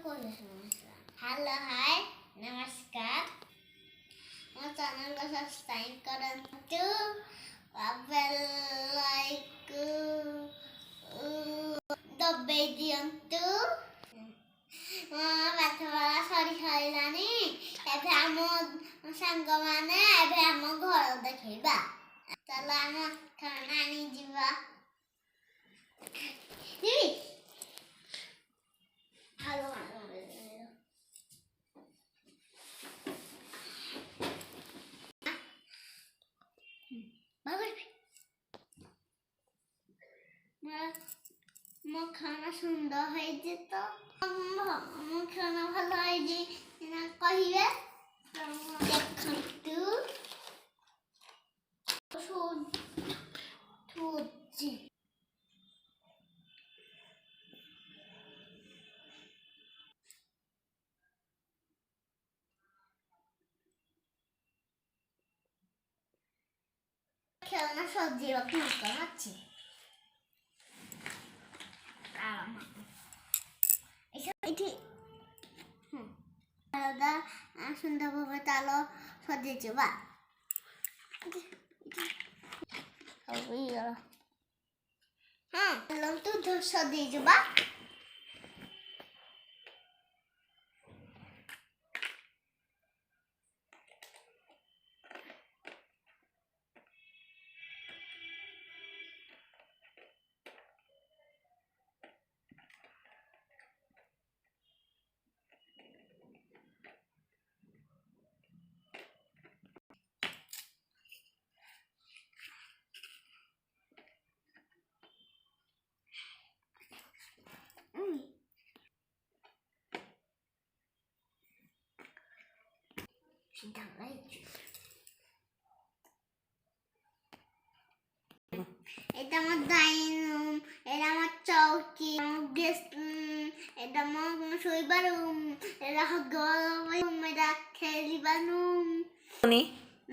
Hello hi नमस्कार ମୋ ଚ୍ୟାନେଲକୁ ସବସ୍କ୍ରାଇବ୍ କରନ୍ତୁ ବେଲ୍ ଲାଇକ୍ ଦବେଇ ଦିଅନ୍ତୁ। ମୋ ପାଠପଢ଼ା ସରିଲାଣି। ଏବେ ଆମ ସାଙ୍ଗମାନେ ଏବେ ଆମ ଘର ଦେଖେଇବା। ଚାଲ ଆମ ଖେଳନା ଆଣିଯିବା। ମୋ ଖାନା ସୁନ୍ଦର ହେଇଛି ତ ମୋ ଖାନା ଭଲ ହେଇଛି କହିବେ ଦେଖନ୍ତୁ। ଖେଳନା ସଜେଇବାକୁ ମକନ ଅଛି। ସୁନ୍ଦର ଭାବେ ଚାଲ ସଜେଇଯିବା। ତୁ ସଜେଇଯିବା। এটা আমার ডাইনিং রুম, এটা আমার চৌকি, এটা আমার শোইবার রুম, এটা গরম, এটা খেলিবার রুম।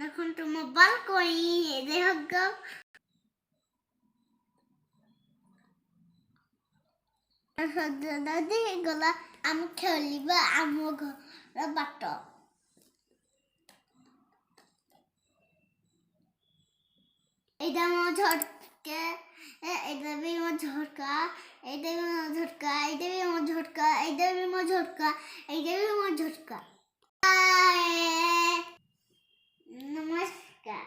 এখন তো মোবাইল করি এদের হগ দাদি গলা আমি খেলিবা আমার ঘর বাট। এটা আমার ঝটকা, এটা भी আমার ঝটকা, এটা भी আমার ঝটকা, এটা भी আমার ঝটকা, এটা भी আমার ঝটকা, এটা भी আমার ঝটকা। নমস্কার।